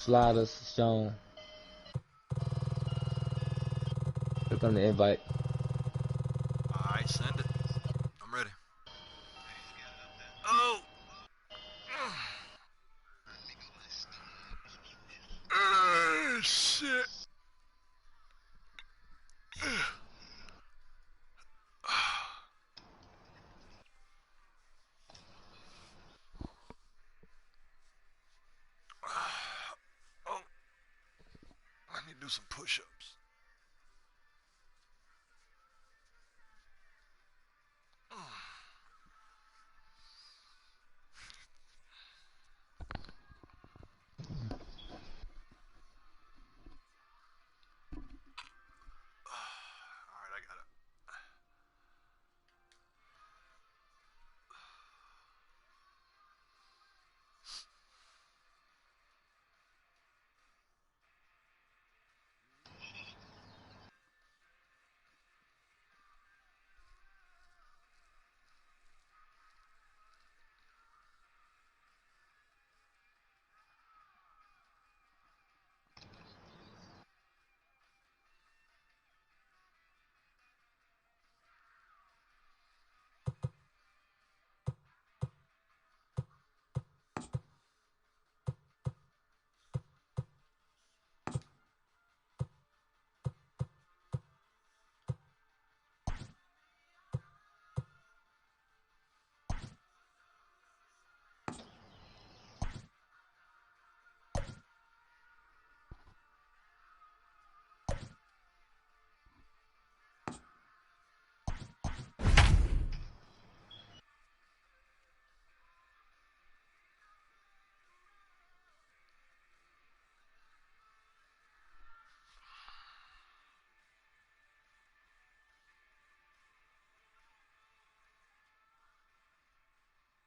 Sliders shown. Click on the invite. Alright, send it. I'm ready. Oh! Shit. Oh, I need to do some push-ups. Alright, I got it.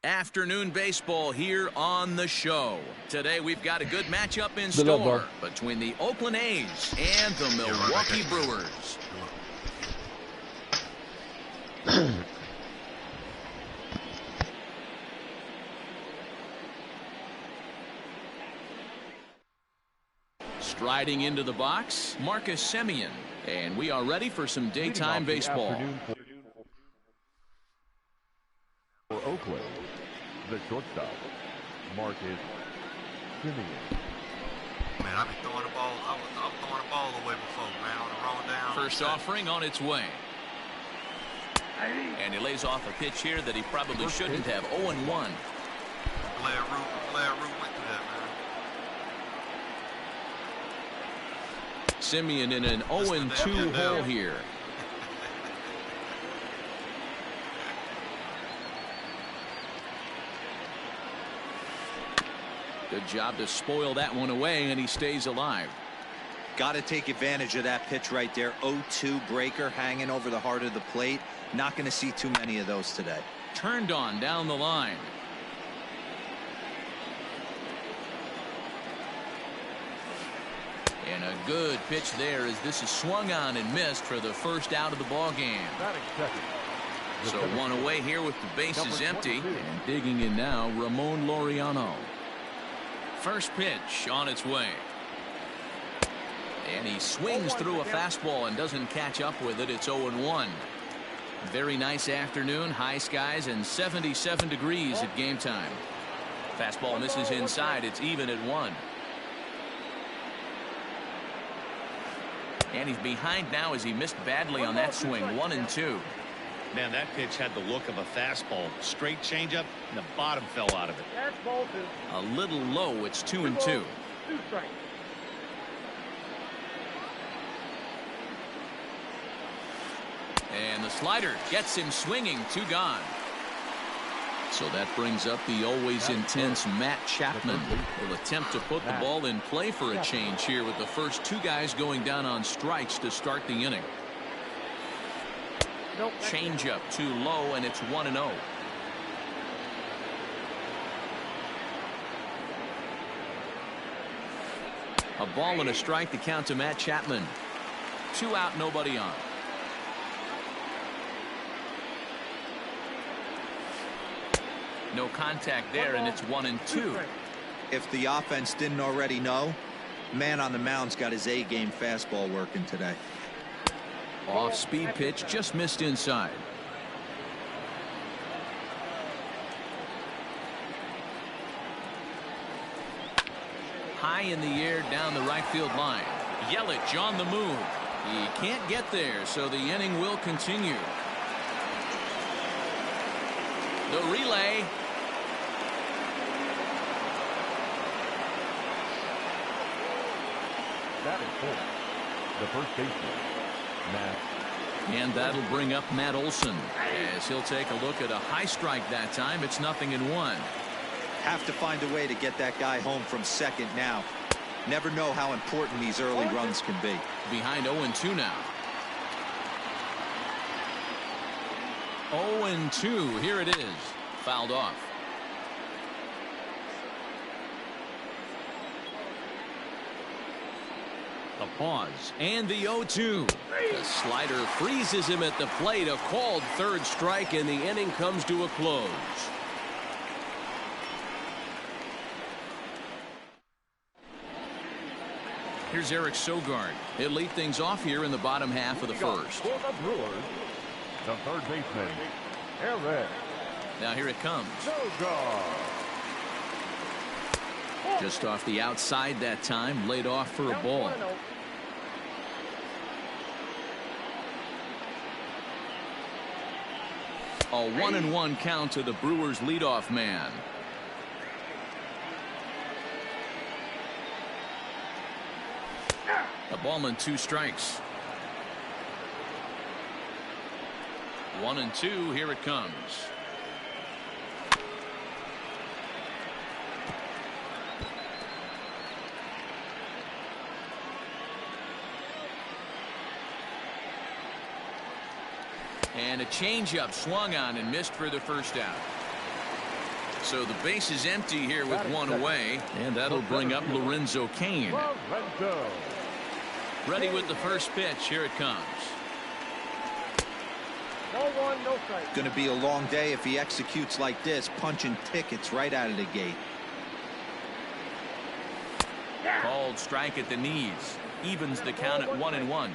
Afternoon baseball here on the show. Today we've got a good matchup in store between the Oakland A's and the Milwaukee Brewers. Striding into the box, Marcus Semien, and we are ready for some daytime baseball. For Oakland, the shortstop, Marcus Semien. Man, I've been throwing the ball. I was throwing the ball away before, man, on the wrong down. First offering on its way. And he lays off a pitch here that he probably shouldn't have. 0-1. Glad Root went through that, man. Semien in an 0-2 hole here. Good job to spoil that one away, and he stays alive. Got to take advantage of that pitch right there. 0-2 breaker hanging over the heart of the plate. Not going to see too many of those today. Turned on down the line. And a good pitch there as this is swung on and missed for the first out of the ball game. So one away here with the bases empty. And digging in now, Ramon Laureano. First pitch on its way. And he swings through a fastball and doesn't catch up with it. It's 0-1. Very nice afternoon. High skies and 77 degrees at game time. Fastball misses inside. It's even at 1. And he's behind now as he missed badly on that swing. 1-2. Man, that pitch had the look of a fastball. Straight changeup, and the bottom fell out of it. A little low. It's 2-2. And the slider gets him swinging. 2 gone. So that brings up the always intense Matt Chapman. Will attempt to put the ball in play for a change here with the first 2 guys going down on strikes to start the inning. Changeup too low, and it's 1-0. A ball and a strike to count to Matt Chapman. 2 out, nobody on. No contact there, and it's 1-2. If the offense didn't already know, man on the mound's got his A-game fastball working today. Off-speed pitch just missed inside. High in the air down the right field line. Yelich on the move. He can't get there, so the inning will continue. The relay. That is full. The first baseman, Matt. And that'll bring up Matt Olson as he'll take a look at a high strike that time. It's 0-1. Have to find a way to get that guy home from second now. Never know how important these early runs can be. Behind 0-2 now. 0-2. Here it is. Fouled off. A pause and the 0-2. The slider freezes him at the plate. A called third strike, and the inning comes to a close. Here's Eric Sogard. He'll lead things off here in the bottom half of the first. For the Brewers, the third baseman, Eric. Now here it comes. Sogard. Just off the outside that time, laid off for a ball. A 1-1 count to the Brewers leadoff man. A ball and 2 strikes. 1-2. Here it comes. And a changeup swung on and missed for the first out. So the base is empty here with one away, and that'll bring up Lorenzo Cain. Ready with the first pitch. Here it comes. No one, no strike. Going to be a long day if he executes like this, punching tickets right out of the gate. Called strike at the knees. Evens the count at 1-1.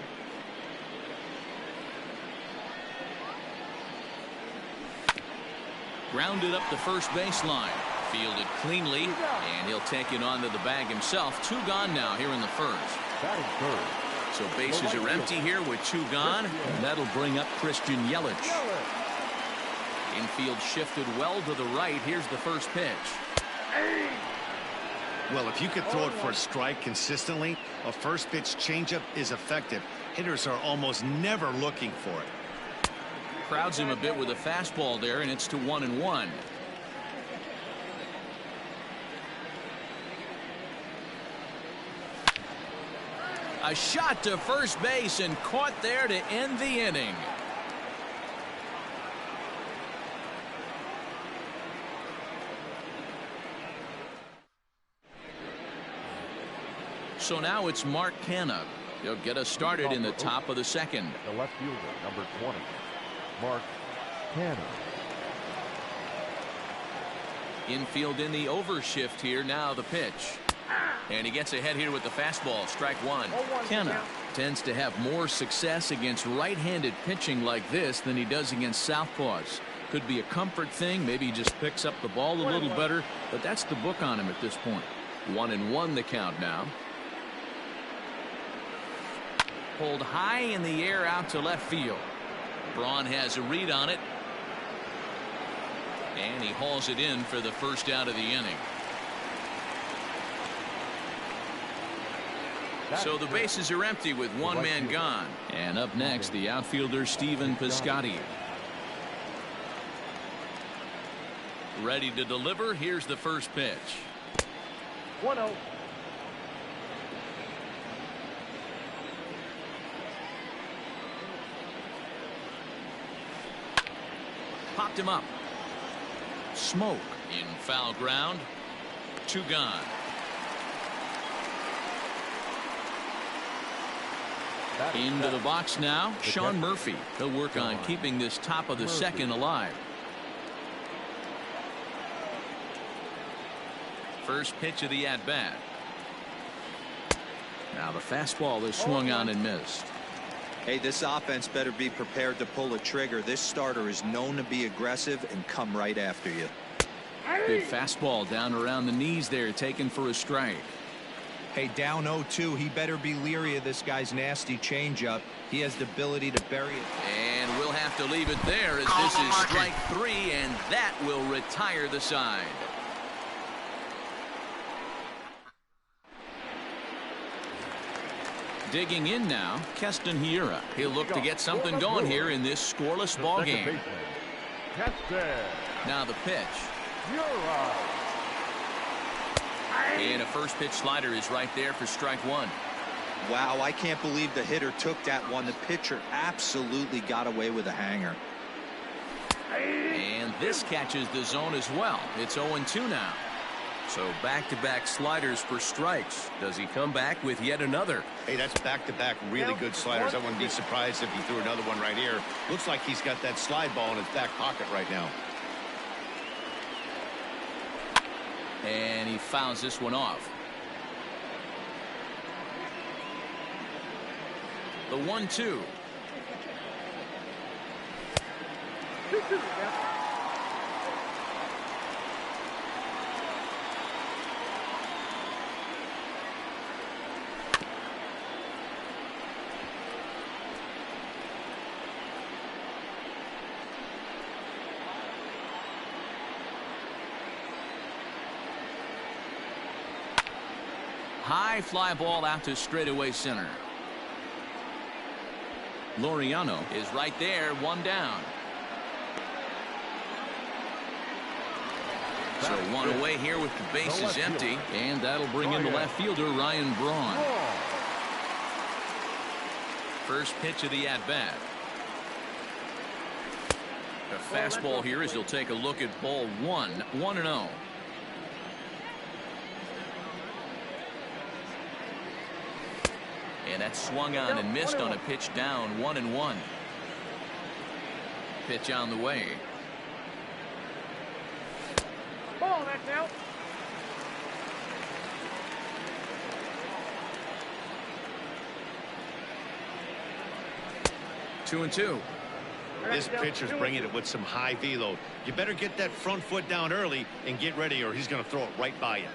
Grounded up the first baseline. Fielded cleanly, and he'll take it onto the bag himself. 2 gone now here in the first. So bases are empty here with 2 gone, and that'll bring up Christian Yelich. Infield shifted well to the right. Here's the first pitch. Well, if you could throw it for a strike consistently, a first pitch changeup is effective. Hitters are almost never looking for it. Crowds him a bit with a fastball there, and it's to 1-1. A shot to first base and caught there to end the inning. So now it's Mark Canha. He'll get us started in the top of the second. The left fielder, number 20, Mark Canha. Infield in the overshift here. Now the pitch. And he gets ahead here with the fastball. Strike 1. Canha tends to have more success against right-handed pitching like this than he does against southpaws. Could be a comfort thing. Maybe he just picks up the ball a little better. But that's the book on him at this point. 1-1 the count now. Pulled high in the air out to left field. Braun has a read on it. And he hauls it in for the first out of the inning. So the bases are empty with 1 man gone. And up next, the outfielder Stephen Piscotty. Ready to deliver. Here's the first pitch. 1-0. Popped him up. Smoke in foul ground. 2 gone. Into the box now, Sean Murphy. He'll work on keeping this top of the second alive. First pitch of the at-bat. Now the fastball is swung on and missed. Hey, this offense better be prepared to pull a trigger. This starter is known to be aggressive and come right after you. Good fastball down around the knees there, taken for a strike. Hey, down 0-2, he better be leery of this guy's nasty changeup. He has the ability to bury it. And we'll have to leave it there as this is strike 3, and that will retire the side. Digging in now, Keston Hiura. He'll look to get something going here in this scoreless ball game. Now the pitch. And a first pitch slider is right there for strike 1. Wow, I can't believe the hitter took that one. The pitcher absolutely got away with a hanger. And this catches the zone as well. It's 0-2 now. So back-to-back sliders for strikes. Does he come back with yet another? Hey, that's back-to-back really good sliders. I wouldn't be surprised if he threw another one right here. Looks like he's got that slide ball in his back pocket right now. And he fouls this one off. The 1-2. High fly ball out to straightaway center. Laureano is right there, one down. So one away here with the bases empty, and that'll bring in the left fielder Ryan Braun. First pitch of the at-bat. A fastball here as he'll take a look at ball 1, 1-0. And that's swung on and missed on a pitch down, 1-1. Pitch on the way. Ball, that's out. Two and two. This pitcher's bringing it with some high velo. You better get that front foot down early and get ready, or he's going to throw it right by you.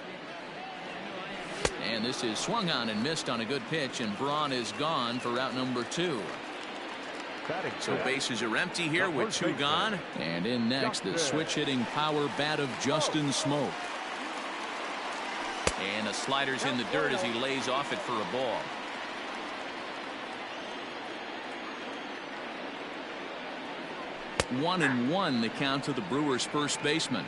And this is swung on and missed on a good pitch, and Braun is gone for out number 2. So bases are empty here with 2 gone. And in next, the switch-hitting power bat of Justin Smoke. And the slider's in the dirt as he lays off it for a ball. One and one, the count to the Brewers' first baseman.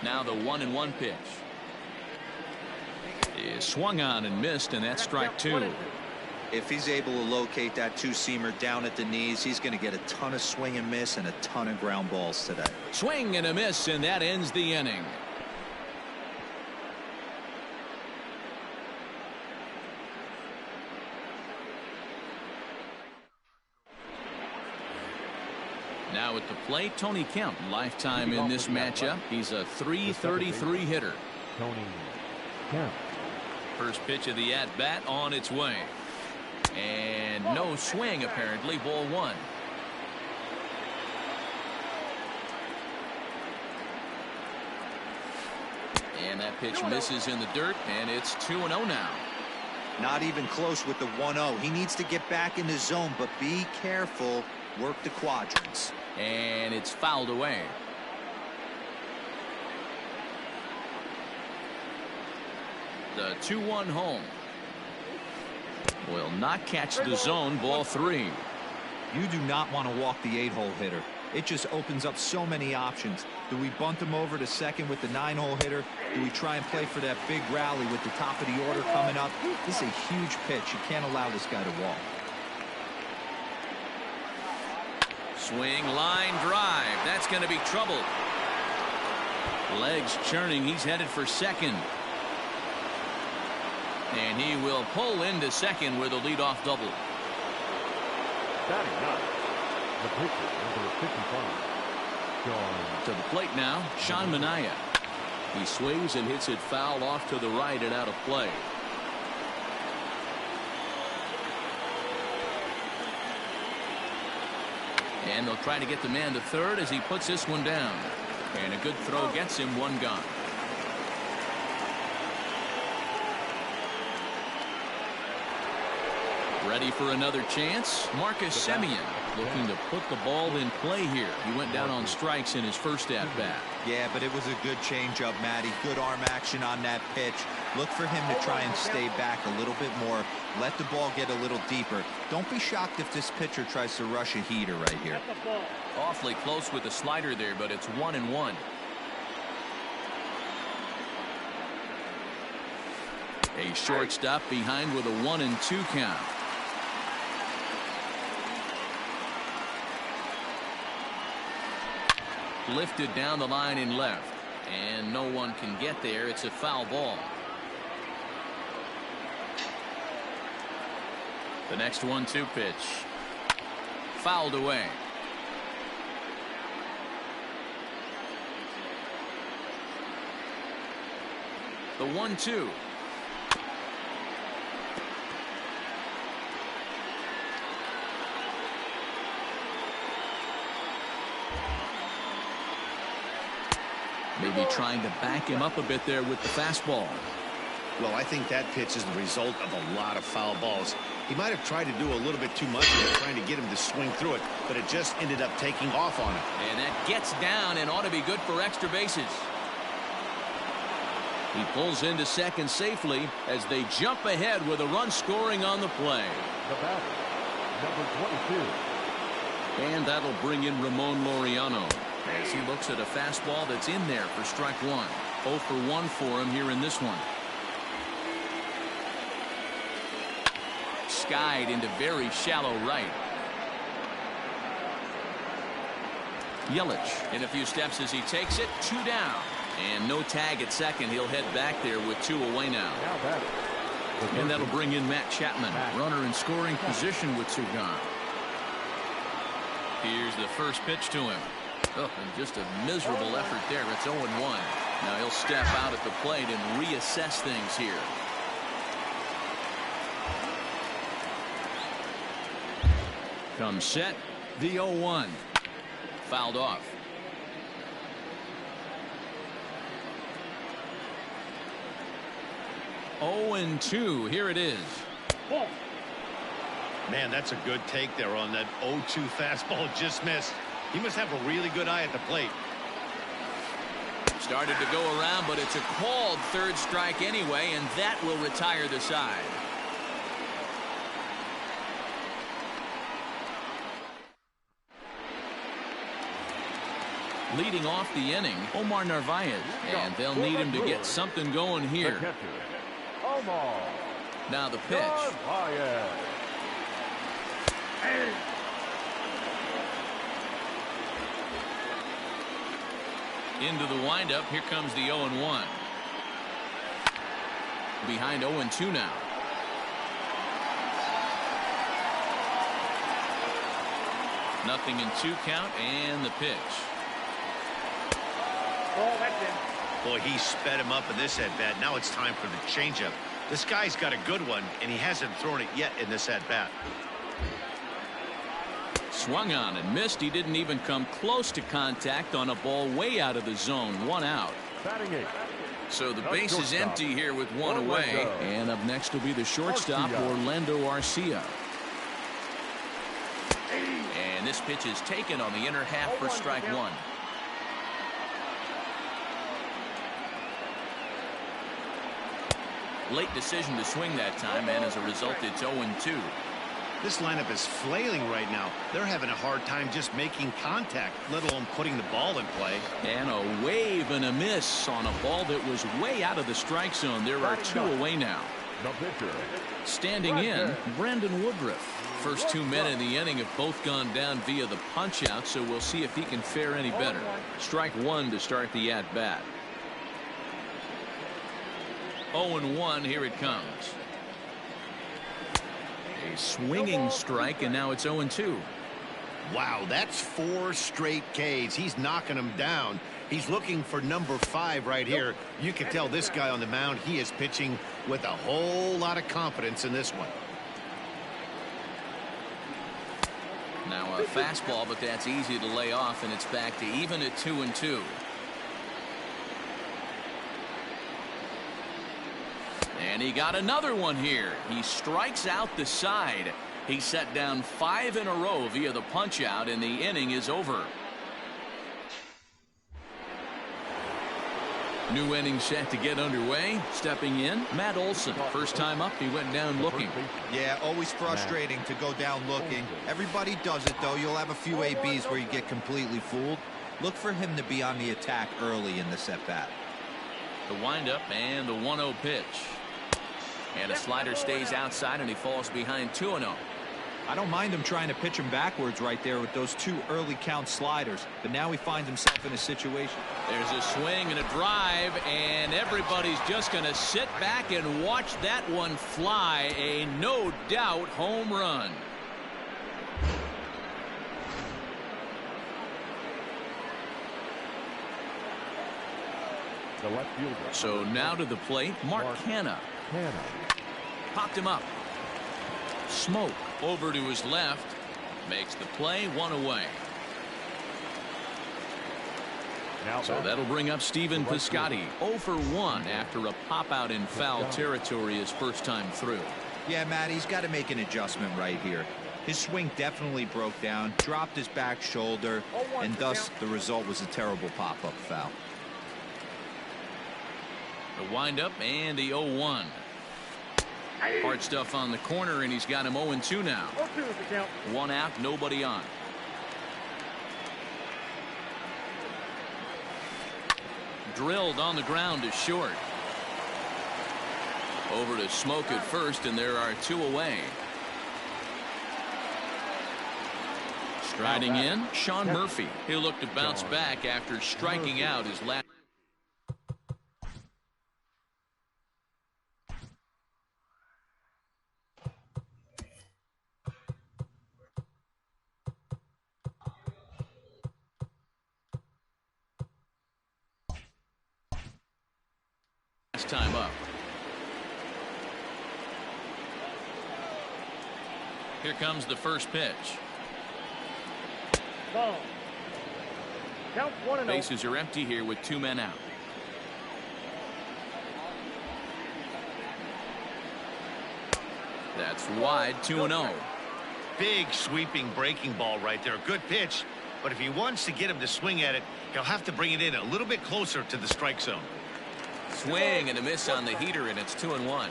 Now the 1-1 pitch is swung on and missed, and that's strike 2. If he's able to locate that two-seamer down at the knees, he's going to get a ton of swing and miss and a ton of ground balls today. Swing and a miss, and that ends the inning. Now at the plate, Tony Kemp, lifetime in this matchup. He's a .333 hitter. Tony Kemp. First pitch of the at-bat on its way. And no swing, apparently. Ball 1. And that pitch misses in the dirt, and it's 2-0 now. Not even close with the 1-0. He needs to get back in the zone, but be careful. Work the quadrants. And it's fouled away. The 2-1 home will not catch the zone. Ball 3. You do not want to walk the 8-hole hitter. It just opens up so many options. Do we bunt him over to second with the 9-hole hitter? Do we try and play for that big rally with the top of the order coming up? This is a huge pitch. You can't allow this guy to walk. Swing, line drive. That's going to be trouble. Legs churning. He's headed for second. And he will pull into second with a leadoff double. Batting ninth, the pitcher, number 55, Sean. To the plate now, Sean Manaea. He swings and hits it foul off to the right and out of play. And they'll try to get the man to third as he puts this one down. And a good throw gets him one gone. Ready for another chance. Marcus Semien looking to put the ball in play here. He went down on strikes in his first at bat. Yeah, but it was a good changeup, Matty. Good arm action on that pitch. Look for him to try and stay back a little bit more. Let the ball get a little deeper. Don't be shocked if this pitcher tries to rush a heater right here. Awfully close with the slider there, but it's 1-1. A shortstop behind with a 1-2 count. Lifted down the line in left, and no one can get there. It's a foul ball. The next 1-2 pitch fouled away. The 1-2. Maybe trying to back him up a bit there with the fastball. Well, I think that pitch is the result of a lot of foul balls. He might have tried to do a little bit too much trying to get him to swing through it, but it just ended up taking off on him. And that gets down and ought to be good for extra bases. He pulls into second safely as they jump ahead with a run scoring on the play. The batter, number 22. And that'll bring in Ramon Laureano as he looks at a fastball that's in there for strike one. 0 for 1 for him here in this one. Skied into very shallow right. Yelich in a few steps as he takes it. 2 down. And no tag at second. He'll head back there with 2 away now. And that'll bring in Matt Chapman. Runner in scoring position with 2 gone. Here's the first pitch to him. Oh, and just a miserable effort there. It's 0-1. Now he'll step out at the plate and reassess things here. Comes set. The 0-1. Fouled off. Oh, and 2. Here it is. Man, that's a good take there on that 0-2 fastball. Just missed. He must have a really good eye at the plate. Started to go around, but it's a called third strike anyway, and that will retire the side. Leading off the inning, Omar Narvaez, and they'll need him to get something going here. Now the pitch. Into the windup. Here comes the 0-1. Behind 0-2 now. Nothing in 2 count, and the pitch. Oh, that's it. Boy, he sped him up in this at-bat. Now it's time for the changeup. This guy's got a good one, and he hasn't thrown it yet in this at-bat. Swung on and missed. He didn't even come close to contact on a ball way out of the zone. 1 out. So the base is empty here with 1 away. And up next will be the shortstop, Orlando Arcia. And this pitch is taken on the inner half for strike 1. Late decision to swing that time, and as a result, it's 0-2. This lineup is flailing right now. They're having a hard time just making contact, let alone putting the ball in play. And a wave and a miss on a ball that was way out of the strike zone. There are 2 away now. Standing in, Brandon Woodruff. First 2 men in the inning have both gone down via the punch-out, so we'll see if he can fare any better. Strike 1 to start the at-bat. 0-1, here it comes. A swinging strike, and now it's 0-2. Wow, that's 4 straight Ks. He's knocking them down. He's looking for number 5 right here. You can tell this guy on the mound, he is pitching with a whole lot of confidence in this one. Now a fastball, but that's easy to lay off, and it's back to even at 2-2. And he got another one here. He strikes out the side. He set down 5 in a row via the punch out, and the inning is over. New inning set to get underway. Stepping in, Matt Olson. First time up, he went down looking. Yeah, always frustrating to go down looking. Everybody does it, though. You'll have a few ABs where you get completely fooled. Look for him to be on the attack early in this at-bat. The windup and the 1-0 pitch. And a slider stays outside, and he falls behind 2-0. I don't mind him trying to pitch him backwards right there with those 2 early count sliders, but now he finds himself in a situation. There's a swing and a drive, and everybody's just going to sit back and watch that one fly. A no doubt home run. The left fielder. So now to the plate, Mark Canha. Popped him up. Smoke over to his left. Makes the play, 1 away. So that'll bring up Stephen Piscotty. 0 for 1 after a pop out in foul territory his first time through. Yeah, Matt, he's got to make an adjustment right here. His swing definitely broke down, dropped his back shoulder, and thus the result was a terrible pop-up foul. The windup and the 0-1. Hard stuff on the corner, and he's got him 0-2 now. 1 out, nobody on. Drilled on the ground to short. Over to Smoke at first, and there are 2 away. Striding in, Sean Murphy. He'll look to bounce back after striking out his last. Time up. Here comes the first pitch. Ball. Count 1-0. Bases are empty here with 2 men out. That's wide, 2-0. Big sweeping breaking ball right there. Good pitch, but if he wants to get him to swing at it, he'll have to bring it in a little bit closer to the strike zone. Swing and a miss on the heater, and it's 2-1.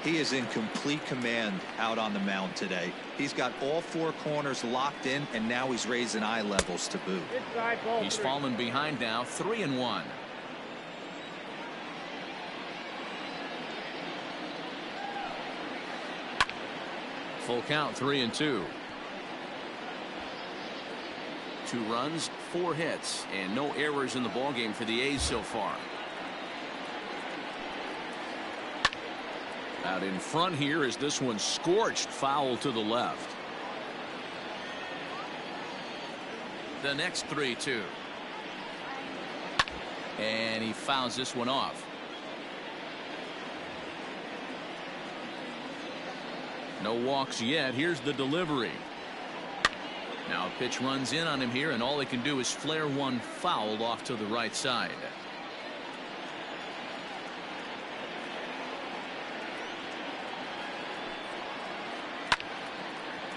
He is in complete command out on the mound today. He's got all 4 corners locked in, and now he's raising eye levels to boot. He's fallen behind now, 3-1. Full count, 3-2. 2 runs, 4 hits, and no errors in the ballgame for the A's so far. Out in front here is this one scorched foul to the left. The next 3-2. And he fouls this one off. No walks yet. Here's the delivery. Now a pitch runs in on him here, and all he can do is flare one foul off to the right side.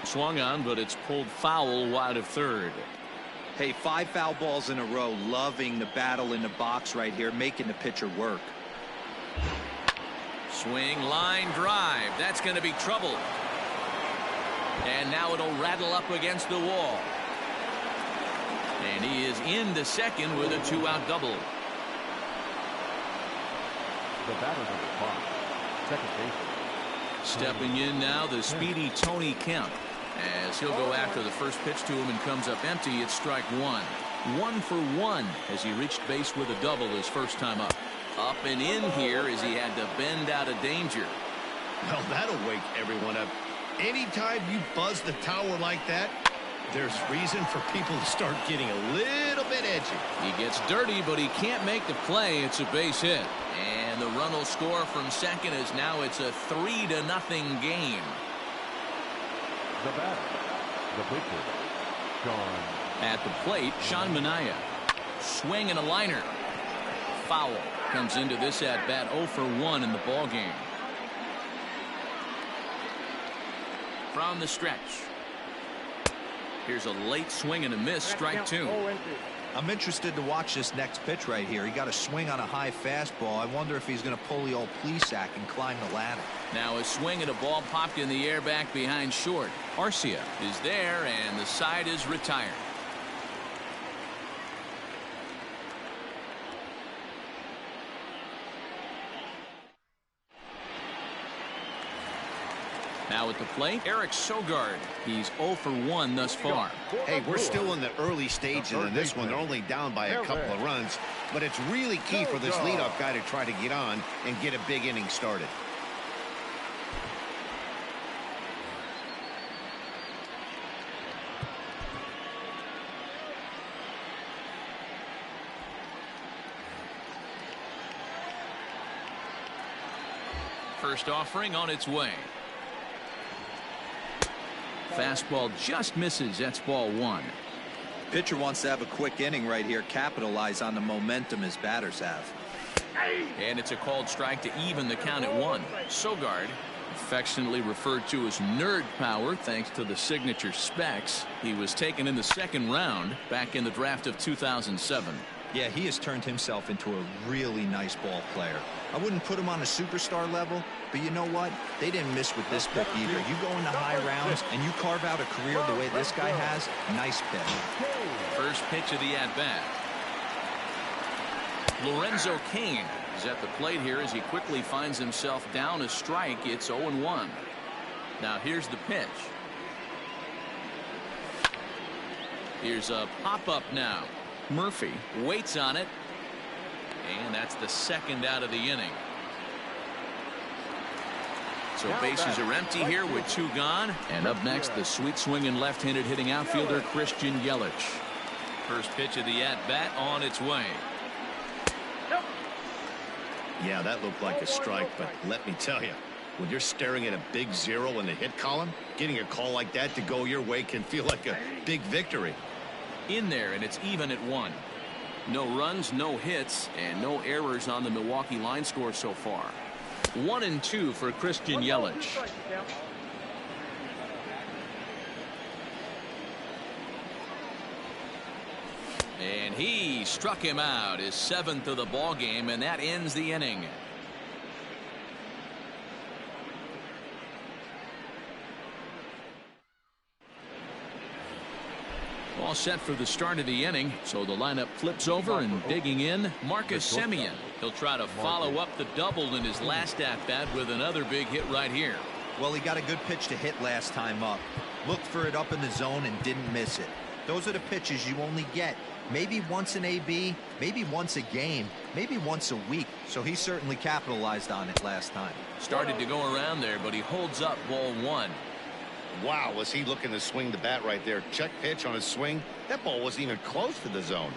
Swung on, but it's pulled foul wide of third. Hey, 5 foul balls in a row. Loving the battle in the box right here, making the pitcher work. Swing, line drive. That's going to be trouble. And now it'll rattle up against the wall. And he is into second with a 2-out double. The batter number 5, second baseman. Stepping in now, the speedy Tony Kemp. As he'll go after the first pitch to him and comes up empty, it's strike 1. 1 for 1 as he reached base with a double his first time up. Up and in here as he had to bend out of danger. Well, that'll wake everyone up. Anytime you buzz the tower like that, there's reason for people to start getting a little bit edgy. He gets dirty, but he can't make the play. It's a base hit. And the run will score from second as now it's a 3-0 game. The batter, the pitcher, Sean. At the plate, Sean Manaea. Swing and a liner. Foul. Comes into this at bat 0 for 1 in the ball game. From the stretch. Here's a late swing and a miss. Strike 2. I'm interested to watch this next pitch right here. He got a swing on a high fastball. I wonder if he's going to pull the old Plesac and climb the ladder. Now a swing and a ball popped in the air back behind short. Arcia is there and the side is retired. Now at the plate, Eric Sogard. He's 0 for 1 thus far. Hey, we're still in the early stages of this one. They're only down by a couple of runs, but it's really key for this leadoff guy to try to get on and get a big inning started. First offering on its way. Fastball just misses. That's ball 1. Pitcher wants to have a quick inning right here, capitalize on the momentum his batters have. And it's a called strike to even the count at 1. Sogard, affectionately referred to as nerd power thanks to the signature specs. He was taken in the second round back in the draft of 2007. Yeah, he has turned himself into a really nice ball player. I wouldn't put him on a superstar level, but you know what? They didn't miss with this pick either. You go into high rounds and you carve out a career the way this guy has. Nice pick. First pitch of the at-bat. Lorenzo Cain is at the plate here as he quickly finds himself down a strike. It's 0-1. Now here's the pitch. Here's a pop-up now. Murphy waits on it. And that's the second out of the inning. So bases are empty here with 2 gone. And up next, the sweet swinging left-handed hitting outfielder Christian Yelich. First pitch of the at-bat on its way. Yeah, that looked like a strike, but let me tell you, when you're staring at a big 0 in the hit column, getting a call like that to go your way can feel like a big victory. In there, and it's even at 1. No runs, no hits, and no errors on the Milwaukee line score so far. 1-2 for Christian Yelich. And he struck him out, his 7th of the ball game, and that ends the inning. All set for the start of the inning, so the lineup flips over and digging in, Marcus Semien. He'll try to follow up the double in his last at-bat with another big hit right here. Well, he got a good pitch to hit last time up. Looked for it up in the zone and didn't miss it. Those are the pitches you only get maybe once in AB, maybe once a game, maybe once a week. So he certainly capitalized on it last time. Started to go around there, but he holds up ball 1. Wow, was he looking to swing the bat right there? Check pitch on his swing. That ball wasn't even close to the zone.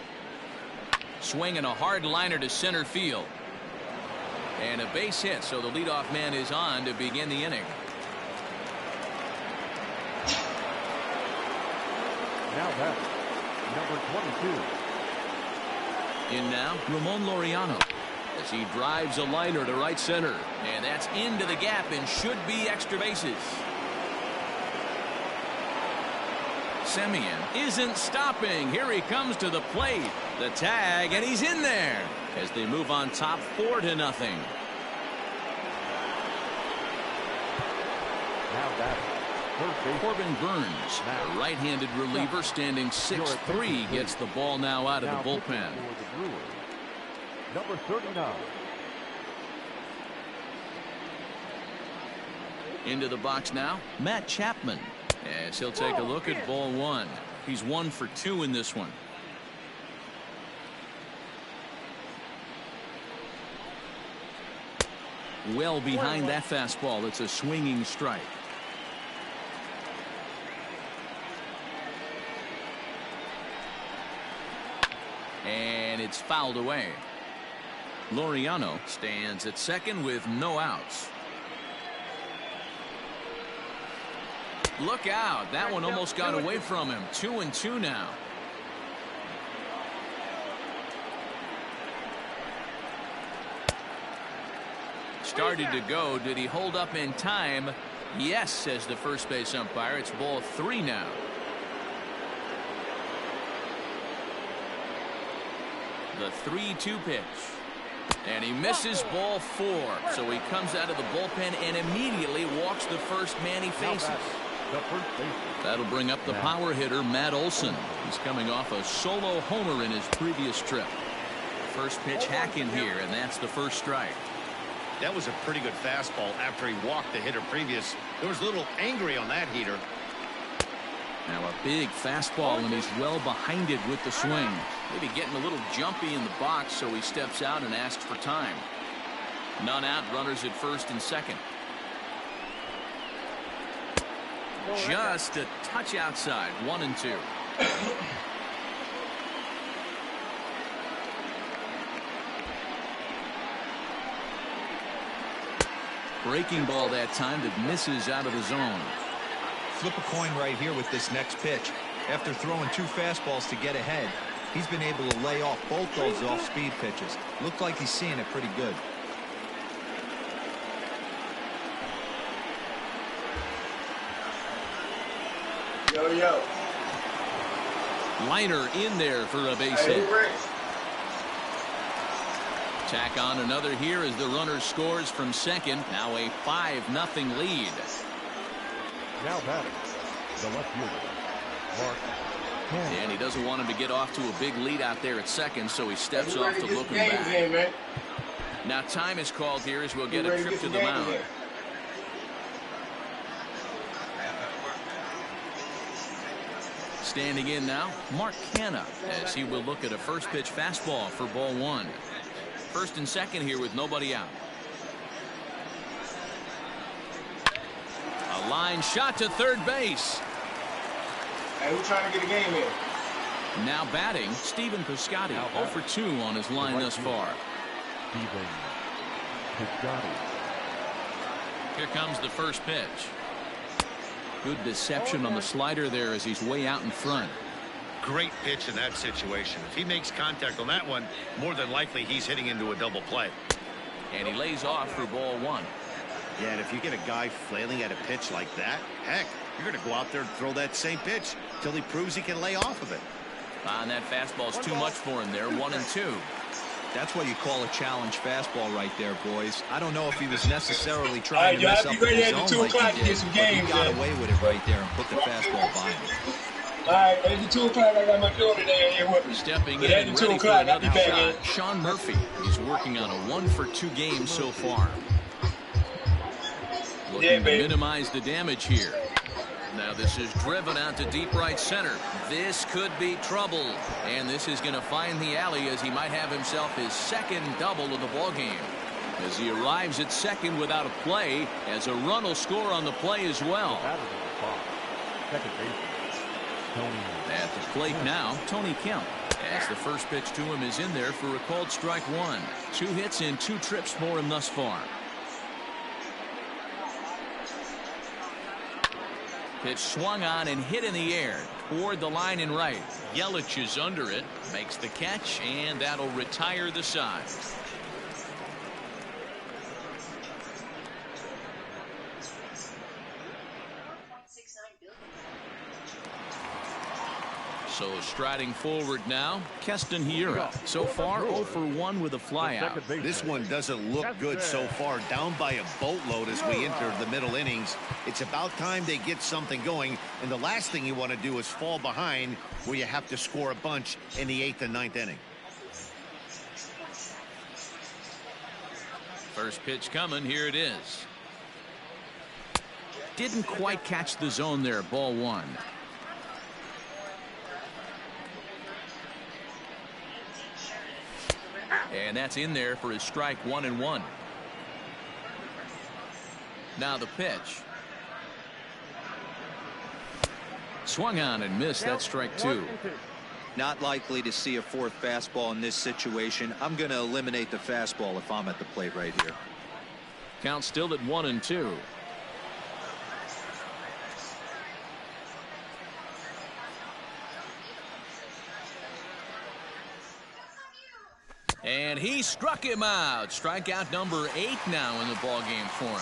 Swinging a hard liner to center field. And a base hit, so the leadoff man is on to begin the inning. Now that number 22. In now, Ramon Laureano as he drives a liner to right center. And that's into the gap and should be extra bases. Semien isn't stopping. Here he comes to the plate. The tag, and he's in there as they move on top 4-0. Now that Corbin Burns, a right-handed reliever standing 6'3", gets the ball now out of the bullpen. Number 39. Into the box now, Matt Chapman. As he'll take a look at ball 1. He's 1 for 2 in this one. Well behind that fastball. It's a swinging strike. And it's fouled away. Laureano stands at second with no outs. Look out. That one almost got away from him. 2-2 now. Started to go. Did he hold up in time? Yes, says the first base umpire. It's ball 3 now. The 3-2 pitch. And he misses ball 4. So he comes out of the bullpen and immediately walks the first man he faces. That'll bring up the power hitter, Matt Olson. He's coming off a solo homer in his previous trip. First pitch hack in here, and that's the first strike. That was a pretty good fastball after he walked the hitter previous. There was a little angry on that heater. Now a big fastball, and he's well behind it with the swing. Maybe getting a little jumpy in the box, so he steps out and asks for time. None out, runners at first and second. Just a touch outside, 1-2. Breaking ball that time that misses out of the zone. Flip a coin right here with this next pitch. After throwing 2 fastballs to get ahead, he's been able to lay off both those off-speed pitches. Looked like he's seeing it pretty good. Yo. Liner in there for a base hit. Tack on another here as the runner scores from second. Now a 5-0 lead. Now batting, the left fielder, Mark. And he doesn't want him to get off to a big lead out there at second, so he steps off to look him back. Now time is called here as we'll get a trip to the mound. Standing in now, Mark Canha, as he will look at a first pitch fastball for ball 1. First and second here with nobody out. A line shot to third base. Hey, we're trying to get a game in. Now batting, Stephen Piscotty, 0 for 2 on his line thus far. Stephen Piscotty. Here comes the first pitch. Good deception on the slider there as he's way out in front. Great pitch in that situation. If he makes contact on that one, more than likely he's hitting into a double play. And he lays off for ball 1. Yeah, and if you get a guy flailing at a pitch like that, heck, you're going to go out there and throw that same pitch till he proves he can lay off of it. And that fastball's too much for him there. 1-2. That's what you call a challenge fastball right there, boys. I don't know if he was necessarily trying to mess up the zone like he did, but he got away with it right there and put the fastball by him. All right, at the 2 o'clock, I got my daughter there here with me. Stepping in and ready for another shot. Sean Murphy is working on a 1 for 2 game so far. Looking to minimize the damage here. Now this is driven out to deep right center. This could be trouble. And this is going to find the alley as he might have himself his second double of the ball game. As he arrives at second without a play, as a run will score on the play as well. Second base. At the plate now, Tony Kemp. As the first pitch to him is in there for a called strike 1. 2 hits in 2 trips for him thus far. Pitch swung on and hit in the air toward the line and right. Yelich is under it, makes the catch, and that'll retire the side. So striding forward now, Keston Hiura. So far 0 for 1 with a flyout. This one doesn't look good so far. Down by a boatload as we enter the middle innings. It's about time they get something going. And the last thing you want to do is fall behind where you have to score a bunch in the 8th and 9th inning. First pitch coming. Here it is. Didn't quite catch the zone there. Ball 1. And that's in there for his strike 1-1. Now the pitch. Swung on and missed. That's strike 2. Not likely to see a fourth fastball in this situation. I'm going to eliminate the fastball if I'm at the plate right here. Count still at 1-2. And he struck him out. Strikeout number 8 now in the ballgame for him.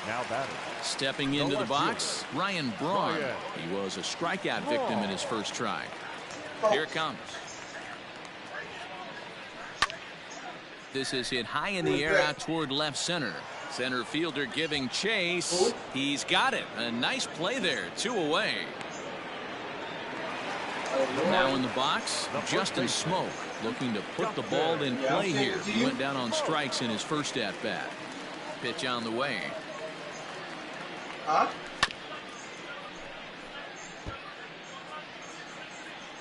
Now batting. Stepping into the box, Ryan Braun. He was a strikeout victim in his first try. Here it comes. This is hit high in the air out toward left center. Center fielder giving chase. He's got it. A nice play there. 2 away. Now in the box, Justin Smoke looking to put the ball in play here. He went down on strikes in his first at-bat. Pitch on the way. Huh?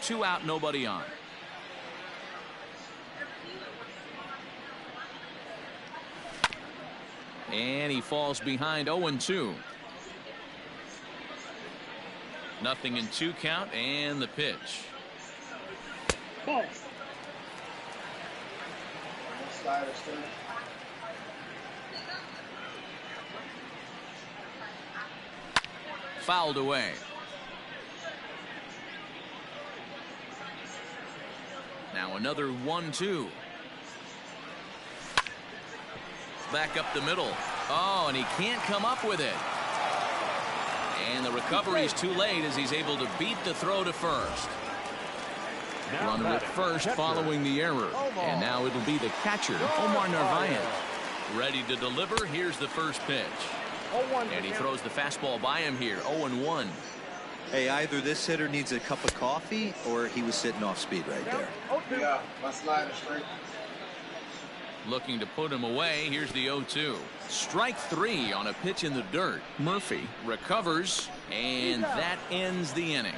2 out, nobody on. And he falls behind 0-2. Nothing in 2 count, and the pitch. Fouled away. Now another 1-2. Back up the middle. Oh, and he can't come up with it. And the recovery is too late as he's able to beat the throw to first. Runner at first following the error. And now it'll be the catcher, Omar Narvaez. Ready to deliver. Here's the first pitch. And he throws the fastball by him here. 0-1. Hey, either this hitter needs a cup of coffee or he was sitting off speed right there. Yeah, my slider straight. Looking to put him away. Here's the 0-2. Strike 3 on a pitch in the dirt. Murphy recovers, and that ends the inning.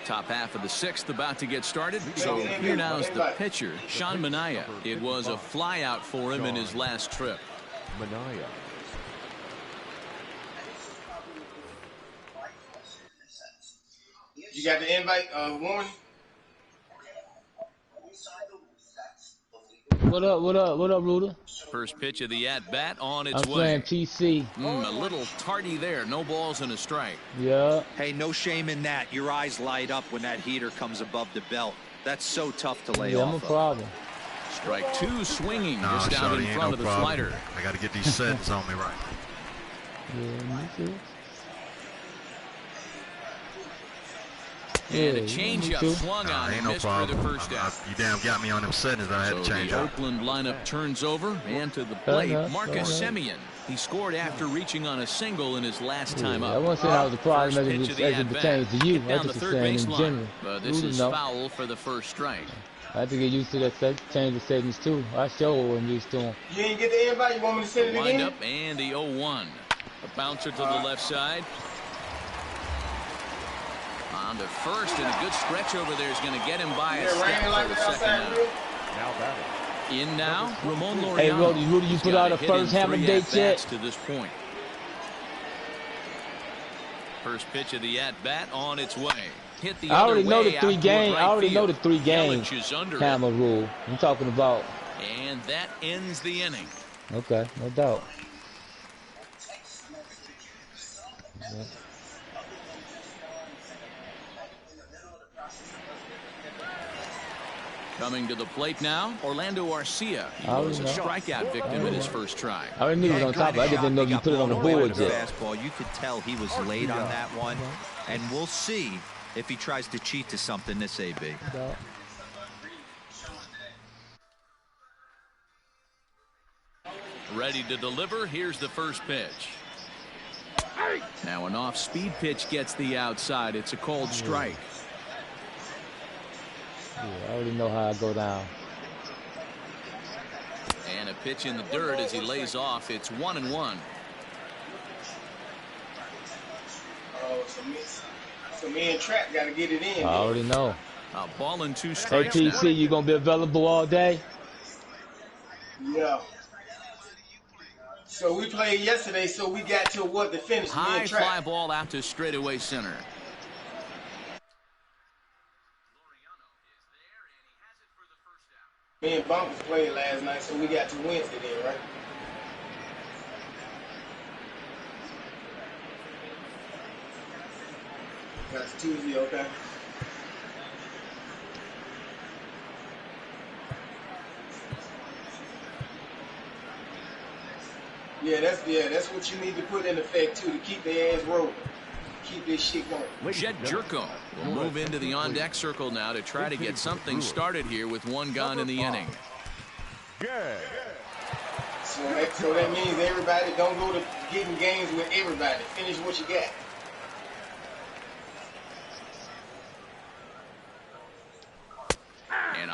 Top half of the 6th about to get started. So here now is the pitcher, Sean Manaea. It was a flyout for him in his last trip. Manaea. You got the invite, warning? What up, Ruder? First pitch of the at-bat on its I'm way. playing PC. A little tardy there. No balls and a strike. Yeah. Hey, no shame in that. Your eyes light up when that heater comes above the belt. That's so tough to lay Yeah, off I'm a of. problem. Strike 2 swinging Nah, just out shorty, in ain't front no of the problem. slider. I got to get these settings on me right. Yeah, me too. And a me changeup too. swung Nah, on ain't and no missed for problem. the first out. You damn got me on them settings that I had So to change the up. Oakland lineup turns over, and to the plate, enough, Marcus fair Semien. He scored after reaching on a single in his last time I up. wasn't saying that was a problem First as pitch it, of the as it at-bat. pertains to you. Hit I down the just third saying base in line. general. But this Ruder is know. foul for the first strike. I have to get used to that change of settings too. I sure wasn't used to them. You didn't get the invite? You want me to send it Wind again? up and the 0-1. A bouncer to the left side. On to first, and a good stretch over there is going to get him by a Yeah, step raining for like the that second outside, out. real? Now batting. In now, Ramon Laureano. Hey, Rudy, you He's put got out a hit in first hammer 3 date at-bats yet? to this point. First pitch of the at-bat on its way. Hit the I already other know way the out 3 toward game. right I already know field. the 3 game Yelich is under hammer rule. I'm talking about. it. And that ends the inning. Okay, no doubt. Yeah. Coming to the plate now, Orlando Arcia. He I was a already know. strikeout victim in his first try. I already knew it was on top. I just didn't know if you put it on the board yet. Fastball. You could tell he was late on that one, and we'll see if he tries to cheat to something this AB. Ready to deliver. Here's the first pitch. Now an off-speed pitch gets the outside. It's a called strike. Yeah, I already know how I go down. And a pitch in the dirt as he lays off. It's 1-1. Oh, so me and Trap got to get it in. I already know. A ball and 2 Hey, strikes. PC, you gonna be available all day? Yeah. So we played yesterday, so we got to what the finish. High fly ball out to straightaway center. Me and Bumpers played last night, so we got to Wednesday then, right? That's Tuesday, okay. Yeah, that's what you need to put in effect too, to keep their ass rolling. Keep this shit going. Jed Jerko will move into the on-deck circle now to try to get something started here with one gone in the inning. So that means everybody don't go to getting games with everybody. Finish what you got.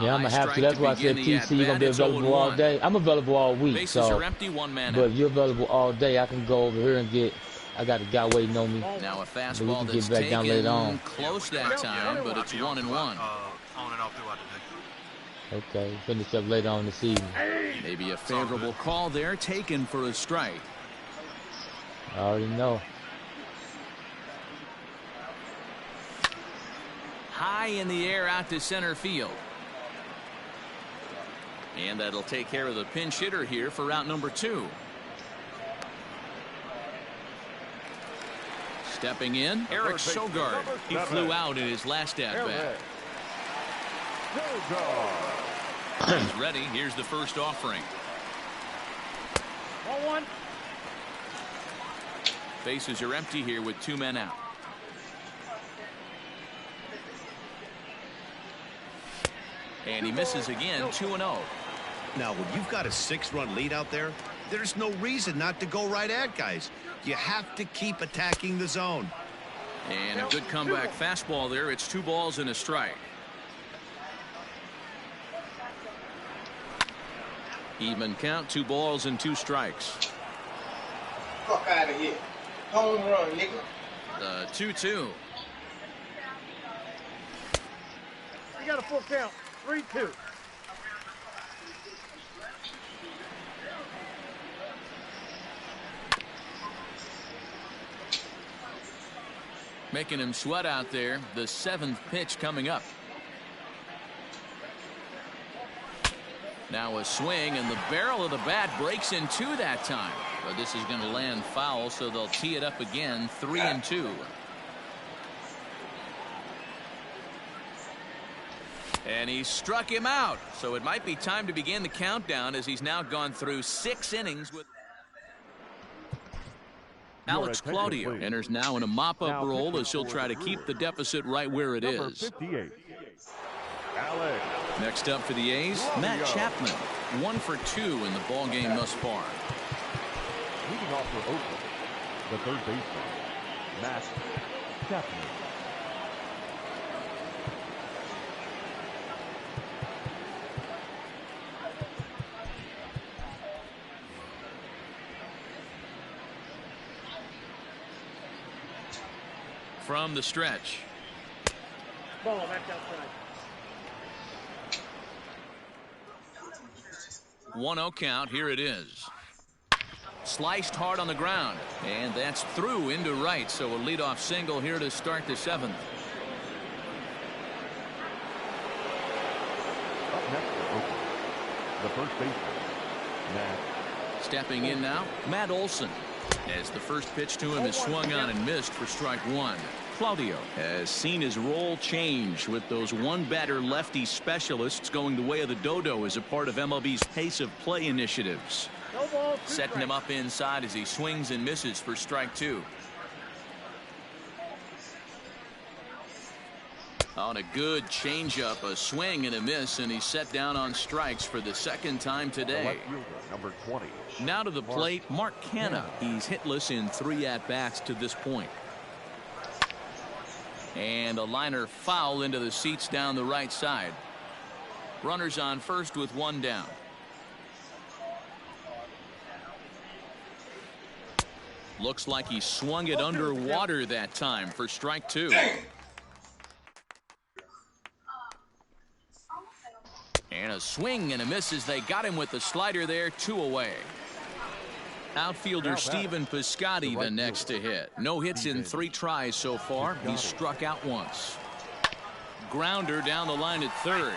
Yeah, I'm gonna have to. That's why I said TC, you're gonna be available all day. I'm available all week. Bases so, are empty, one man but out. if you're available all day, I can go over here and get. I got a guy waiting on me. Now a But we fastball can that's get back down later on. taken close that time, but it's 1-1. On and off throughout the day. Okay, finish up later on this evening. Maybe a favorable call there, taken for a strike. I already know. High in the air out to center field. And that'll take care of the pinch hitter here for route number 2. Stepping in, Eric Sogard. He flew out in his last at-bat. He's ready. Here's the first offering. 1-1. Bases are empty here with 2 men out. And he misses again, 2-0. Now, when you've got a 6-run lead out there, there's no reason not to go right at guys. You have to keep attacking the zone. And a good comeback fastball there. It's 2 balls and a strike. Even count, 2 balls and 2 strikes. Fuck out of here. Home run, nigga. The 2-2. You got a full count. 3-2. Making him sweat out there. The 7th pitch coming up. Now a swing, and the barrel of the bat breaks in 2 that time. But this is going to land foul, so they'll tee it up again, 3-2. And he struck him out. So it might be time to begin the countdown, as he's now gone through 6 innings with. Alex Claudio enters now in a mop-up role as he'll try to keep the deficit right where it is. Next up for the A's, Matt Chapman. 1 for 2 in the ball game thus far. Leading off for Oakland, the third baseman, Matt Chapman. From the stretch. Ball back outside. 1-0 count. Here it is. Sliced hard on the ground, and that's through into right. So a leadoff single here to start the 7th. Up next for Oakland, the first baseman, Matt. Stepping in now, Matt Olson, as the first pitch to him is swung on and missed for strike 1. Claudio has seen his role change with those one-batter lefty specialists going the way of the dodo as a part of MLB's pace of play initiatives. No ball, Setting him up inside as he swings and misses for strike 2. On a good changeup, a swing and a miss, and he's set down on strikes for the 2nd time today. Number 20. Now to the plate, Mark Canha. He's hitless in 3 at-bats to this point. And a liner foul into the seats down the right side. Runners on first with 1 down. Looks like he swung it underwater that time for strike 2. And a swing and a miss as they got him with the slider there, 2 away. Outfielder Steven Piscotty the next to hit. No hits in 3 tries so far. He's struck out once. Grounder down the line at third.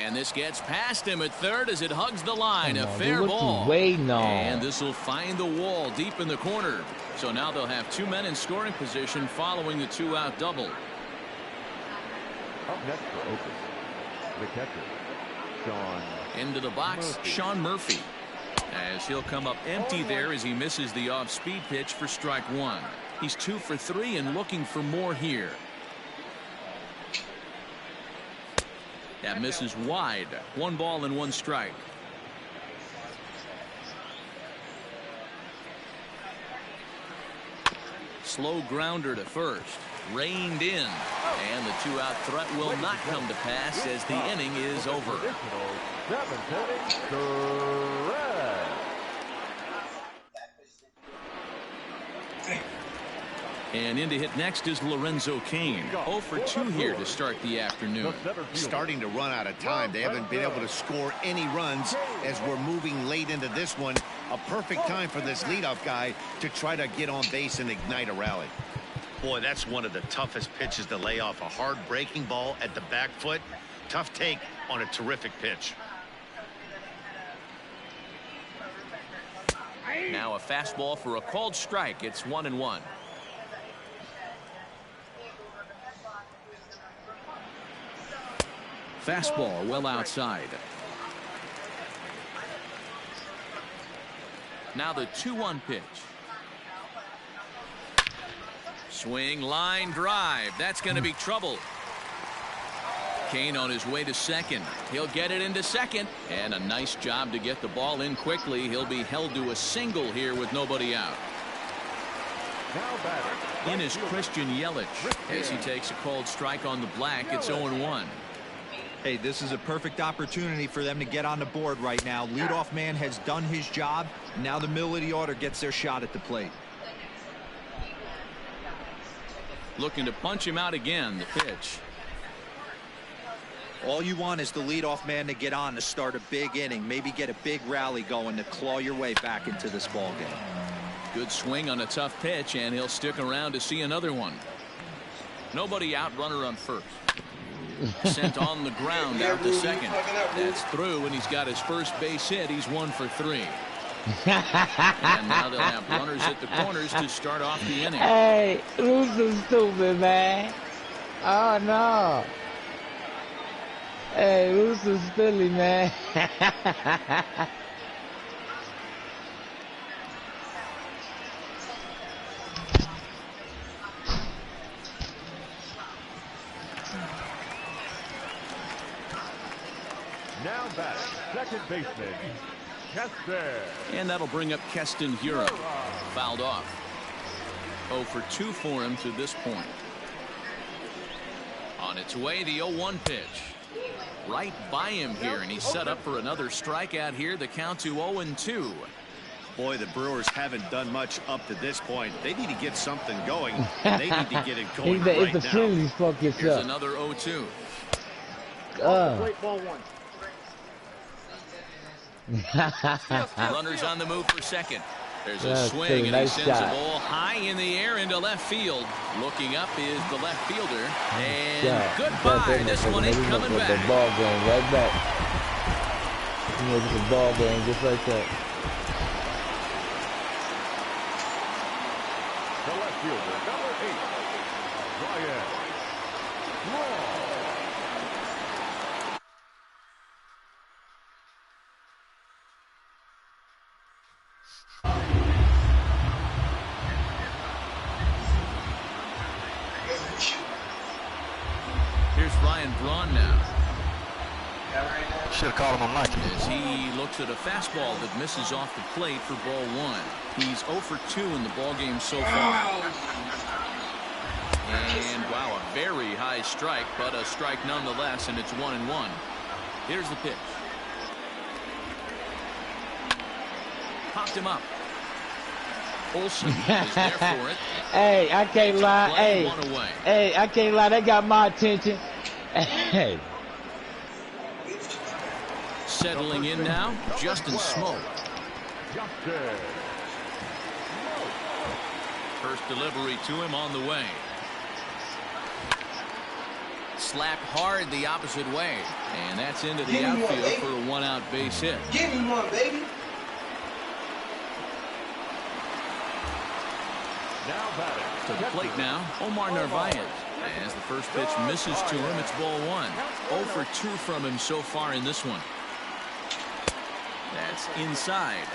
And this gets past him at third as it hugs the line. A fair ball. And this will find the wall deep in the corner. So now they'll have 2 men in scoring position following the 2-out double. Up next for Oakland, the catcher, Sean. Into the box, Sean Murphy. As he'll come up empty there as he misses the off-speed pitch for strike 1. He's 2 for 3 and looking for more here. That misses wide. 1 ball and 1 strike. Slow grounder to first. Reined in. And the 2-out threat will not come to pass as the inning is over. And in to hit next is Lorenzo Cain. 0 for 2 here to start the afternoon. Starting to run out of time. They haven't been able to score any runs as we're moving late into this one. A perfect time for this leadoff guy to try to get on base and ignite a rally. Boy, that's one of the toughest pitches to lay off. A hard breaking ball at the back foot. Tough take on a terrific pitch. Now a fastball for a called strike. It's 1-1. Fastball well outside. Now the 2-1 pitch. Swing, line drive. That's going to be trouble. Cain on his way to second. He'll get it into second. And a nice job to get the ball in quickly. He'll be held to a single here with nobody out. In is Christian Yelich as he takes a called strike on the black. It's 0-1. Hey, this is a perfect opportunity for them to get on the board right now. Leadoff man has done his job. Now the middle of the order gets their shot at the plate. Looking to punch him out again. The pitch. All you want is the leadoff man to get on to start a big inning. Maybe get a big rally going to claw your way back into this ball game. Good swing on a tough pitch, and he'll stick around to see another one. Nobody out, runner on first. Sent on the ground out to second. That's through, and he's got his first base hit. He's 1 for 3. And now they'll have runners at the corners to start off the inning. Hey, who's so stupid, man? Oh, no. Hey, who's so silly, man? Now back, second baseman, Keston. And that'll bring up Keston Hiura. Fouled off. 0 for 2 for him to this point. On its way, the 0-1 pitch. Right by him here, and he's set up for another strikeout here. The count to 0-2. Boy, the Brewers haven't done much up to this point. They need to get something going. They need to get it going right it's the now. friendly fuck yourself. Here's another 0-2. Great ball 1. Runners on the move for second. There's a swing, and he sends the ball high in the air into left field. Looking up is the left fielder. And goodbye. This one ain't coming back. The ball game right back. You know, it's a ball game just like that. The left fielder, number 8, Ryan Braun. Here's Ryan Braun now. Should have called him on Nike. As he looks at a fastball that misses off the plate for ball 1. He's 0 for 2 in the ball game so far. And wow, a very high strike, but a strike nonetheless, and it's 1-1. Here's the pitch. Popped him up. Olsen is there for it. Hey, I can't lie. Hey, I can't lie. They got my attention. Hey. Settling in now, Justin Smoke. First delivery to him on the way. Slapped hard the opposite way. And that's into the outfield for a one-out base hit. Give me one, baby. Now batting. To the plate now, Omar Narvaez. As the first pitch misses to him, it's ball one. 0 for 2 from him so far in this one. That's inside.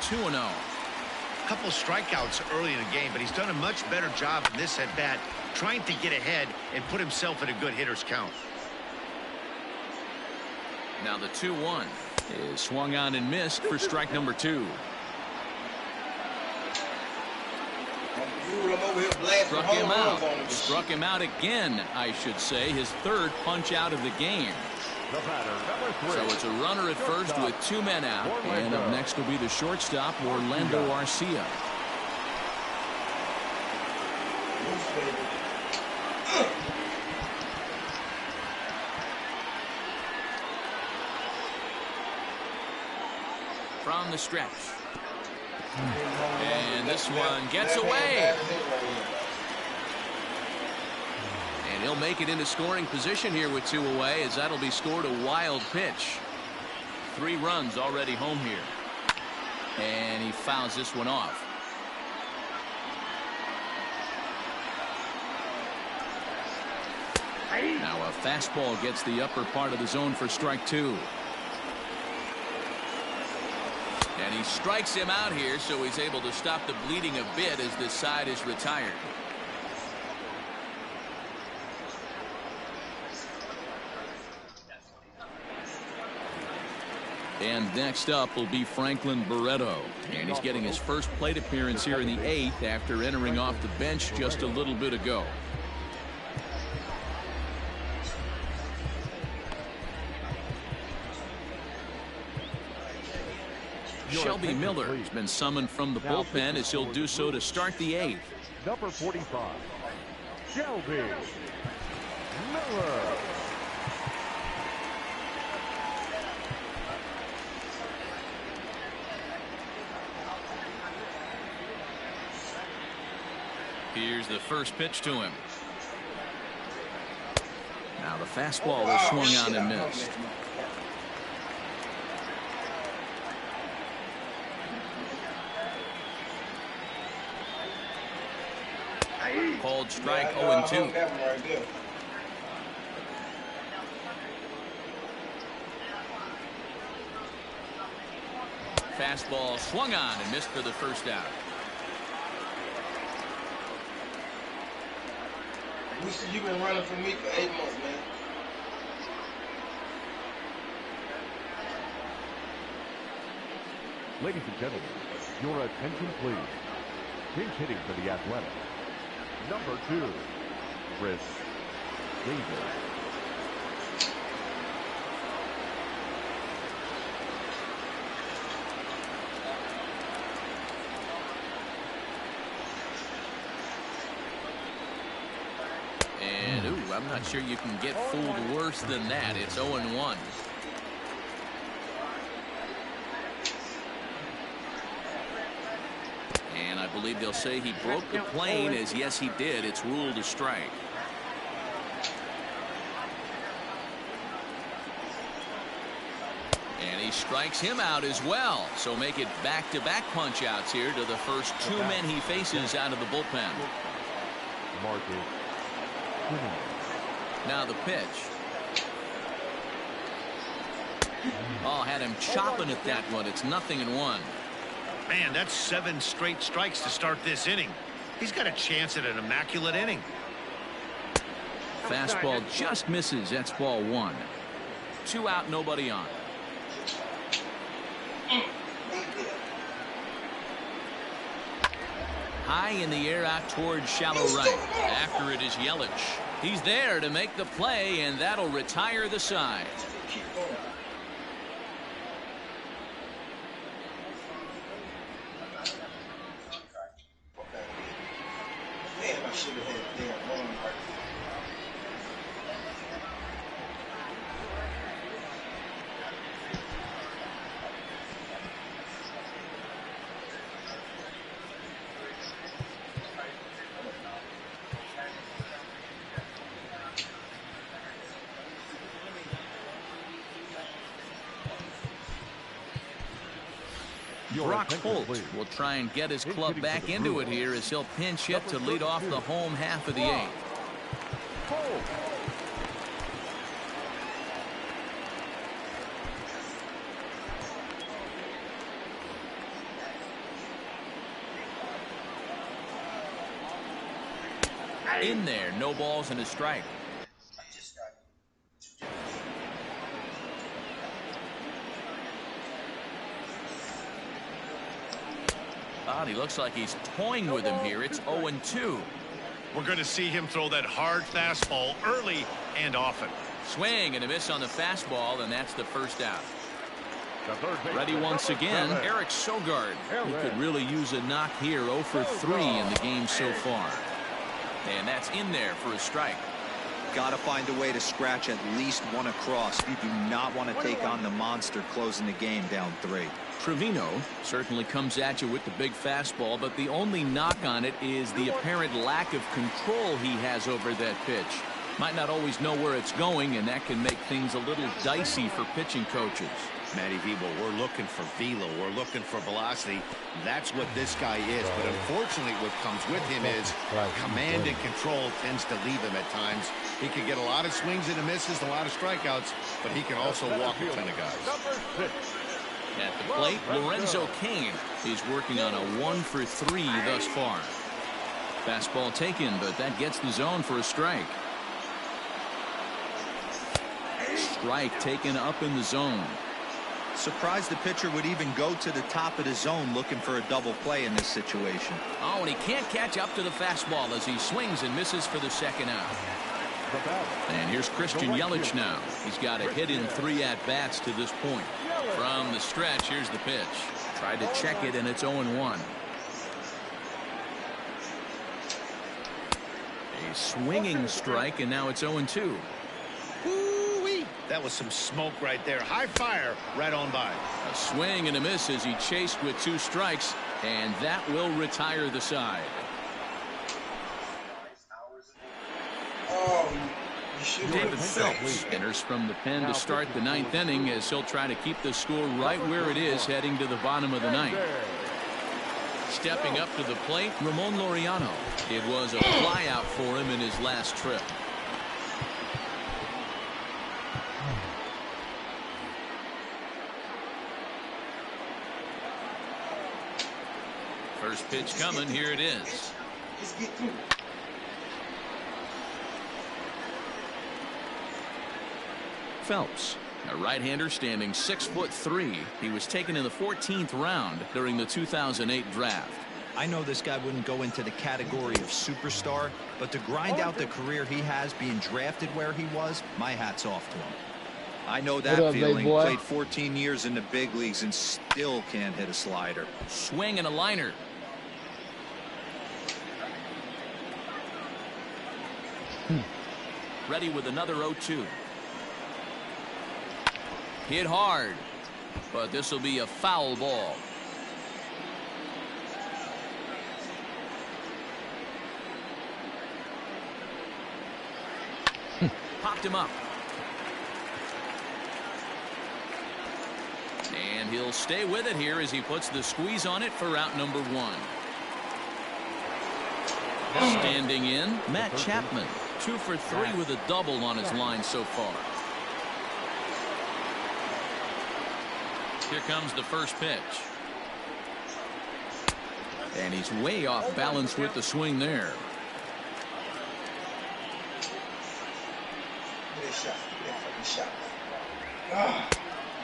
2-0. A couple strikeouts early in the game, but he's done a much better job in this at bat, trying to get ahead and put himself in a good hitter's count. Now the 2-1 is swung on and missed for strike number 2. Struck him out again, I should say. His third punch out of the game. So it's a runner at first with 2 men out. And up next will be the shortstop, Orlando Arcia. From the stretch. And this one gets away. And he'll make it into scoring position here with 2 away, as that'll be scored a wild pitch. 3 runs already home here. And he fouls this one off. Now a fastball gets the upper part of the zone for strike 2. And he strikes him out here, so he's able to stop the bleeding a bit as this side is retired. And next up will be Franklin Barreto. And he's getting his first plate appearance here in the 8th after entering off the bench just a little bit ago. Shelby Miller has been summoned from the bullpen, as he'll do so to start the 8th. Number 45, Shelby Miller. Here's the first pitch to him. Now the fastball is swung on and missed. Called strike 0-2. Fastball swung on and missed for the first out. You've been running for me for 8 months, man. Ladies and gentlemen, your attention please. Pinch hitting for the Athletics. Number 2, Chris Davis. And, ooh, I'm not sure you can get fooled worse than that. It's 0-1. And I believe they'll say he broke the plane, as yes, he did. It's ruled a strike. And he strikes him out as well. So make it back-to-back punch-outs here to the first 2 men he faces out of the bullpen. Now the pitch. Oh, had him chopping at that one. It's 0-1. Man, that's 7 straight strikes to start this inning. He's got a chance at an immaculate inning. Fastball just misses. That's ball 1. 2 out, nobody on. High in the air out towards shallow right. After it is Yelich. He's there to make the play, and that'll retire the side. Brock Holt will try and get his club back into it here as he'll pinch hit to lead off the home half of the 8th. In there, no balls and a strike. He looks like he's toying with him here. It's 0-2. We're going to see him throw that hard fastball early and often. Swing and a miss on the fastball, and that's the first out. Ready once again, Eric Sogard. He could really use a knock here. 0 for 3 in the game so far. And that's in there for a strike. Got to find a way to scratch at least one across. You do not want to take on the monster closing the game down 3. Trevino certainly comes at you with the big fastball, but the only knock on it is the apparent lack of control he has over that pitch. Might not always know where it's going, and that can make things a little dicey for pitching coaches. Matty Vibo, we're looking for velo. We're looking for velocity. That's what this guy is. But unfortunately, what comes with him is command and control tends to leave him at times. He can get a lot of swings and misses, a lot of strikeouts, but he can also walk a ton of guys. At the plate, Lorenzo Cain is working on a 1 for 3 thus far. Fastball taken, but that gets the zone for a strike. Strike taken up in the zone. Surprised the pitcher would even go to the top of the zone looking for a double play in this situation. Oh, and he can't catch up to the fastball as he swings and misses for the second out. And here's Christian Yelich now. He's got a hit in 3 at-bats to this point. From the stretch, here's the pitch. Tried to check it, and it's 0-1. A swinging strike, and now it's 0-2. Woo-wee. That was some smoke right there. High fire right on by. A swing and a miss as he chased with 2 strikes, and that will retire the side. David Phelps enters from the pen to start the 9th inning as he'll try to keep the score right where it is heading to the bottom of the 9th. Stepping up to the plate, Ramon Laureano. It was a flyout for him in his last trip. First pitch coming. Here it is. Phelps, a right-hander standing 6'3". He was taken in the 14th round during the 2008 draft. I know this guy wouldn't go into the category of superstar, but to grind out the career he has being drafted where he was, my hat's off to him. I know that feeling. Played 14 years in the big leagues and still can't hit a slider. Swing and a liner. Ready with another 0-2. Hit hard, but this will be a foul ball. Popped him up. And he'll stay with it here as he puts the squeeze on it for out number 1. Standing in, Matt Chapman. 2 for 3 with a double on his line so far. Here comes the first pitch. And he's way off balance with the swing there.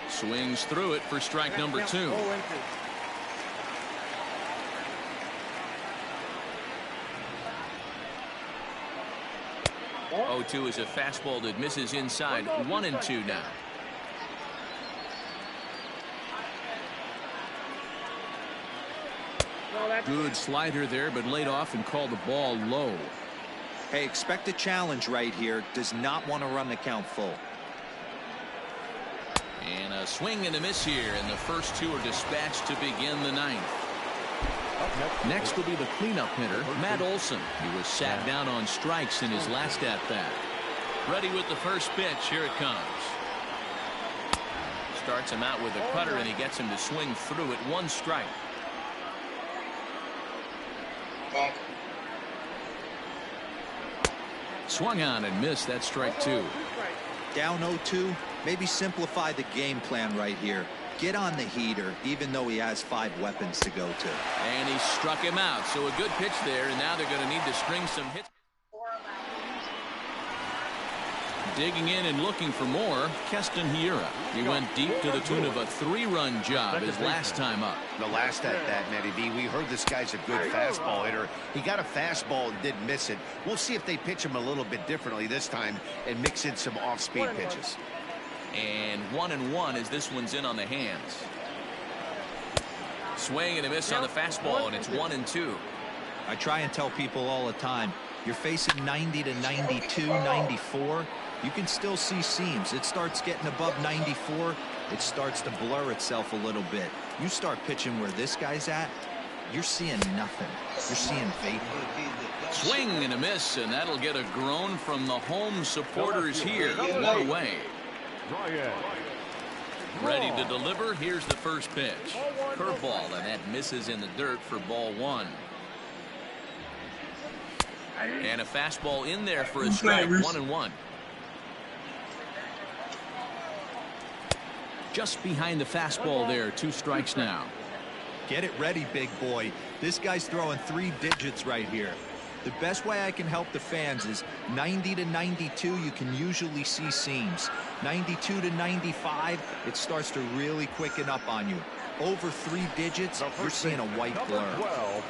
Swings through it for strike number 2. 0-2 is a fastball that misses inside. 1-2 now. Good slider there, but laid off and called the ball low. Hey, expect a challenge right here. Does not want to run the count full. And a swing and a miss here, and the first 2 are dispatched to begin the 9th. Next will be the cleanup hitter, Matt Olson. He was sat down on strikes in his last at-bat. Ready with the first pitch. Here it comes. starts him out with a cutter, and he gets him to swing through it. 1 strike. Swung on and missed. That strike 2. Down 0-2. Maybe simplify the game plan right here. Get on the heater, even though he has 5 weapons to go to. And he struck him out. So a good pitch there, and now they're going to need to string some hits. Digging in and looking for more, Keston Hiura. He went deep to the tune of a 3-run job his last time up. The last at that, Matty B, we heard this guy's a good fastball hitter. He got a fastball and didn't miss it. We'll see if they pitch him a little bit differently this time and mix in some off-speed pitches. And 1-1 as this one's in on the hands. Swing and a miss on the fastball, and it's 1-2. I try and tell people all the time, you're facing 90 to 92, 94. You can still see seams. It starts getting above 94. It starts to blur itself a little bit. You start pitching where this guy's at, you're seeing nothing. You're seeing vapor. Swing and a miss, and that'll get a groan from the home supporters here. 1 away. Ready to deliver. Here's the first pitch. Curveball, and that misses in the dirt for ball 1. And a fastball in there for a strike. 1-1. Just behind the fastball there. 2 strikes now. Get it ready, big boy. This guy's throwing 3 digits right here. The best way I can help the fans is 90 to 92, you can usually see seams. 92 to 95, it starts to really quicken up on you. Over 3 digits, you're seeing a white blur.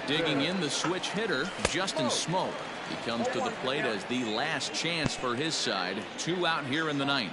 Digging in the switch hitter, Justin Smoke. He comes to the plate as the last chance for his side. 2 out here in the 9th.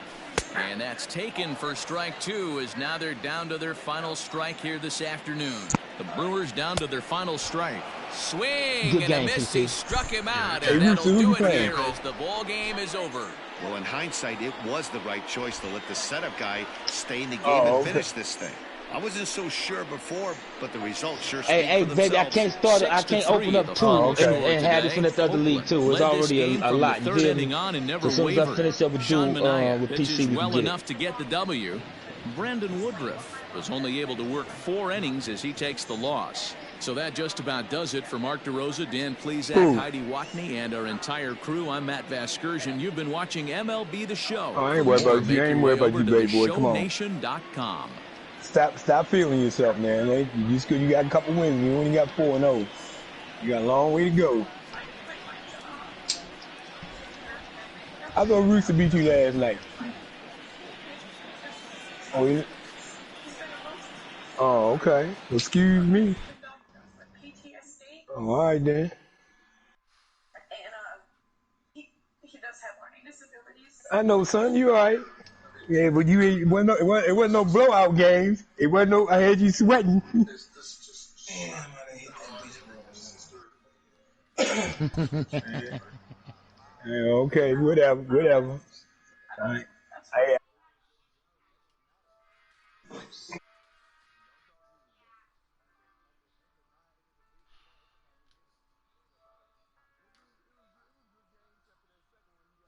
And that's taken for strike 2, as now they're down to their final strike here this afternoon. The Brewers down to their final strike. Swing Good and game, a miss. PC. He struck him out, and that'll do it here as the ball game is over. Well, in hindsight, it was the right choice to let the setup guy stay in the game and finish this thing. I wasn't so sure before, but the results sure speak Hey, for baby, I themselves. can't start it. I can't open up 2 and have this in the other league too. It's already a lot. You feel me? As soon as I finish up with with PC, we well can get enough to get the W. Brandon Woodruff was only able to work 4 innings as he takes the loss. So that just about does it for Mark DeRosa, Dan Plezak, Heidi Watney, and our entire crew. I'm Matt Vasgersian. You've been watching MLB The Show. I ain't worried about you. I ain't worried about you, baby boy. Come on. ShowNation.com. Stop feeling yourself, man. You got a couple wins. You only got 4-0. You got a long way to go. I thought Rooster beat you last night. Oh, is it? Oh, okay. Excuse me. Oh, all right then. I know, son. You all right? Yeah, but it wasn't no blowout games. It wasn't no. I had you sweating. Yeah, okay, whatever. All right.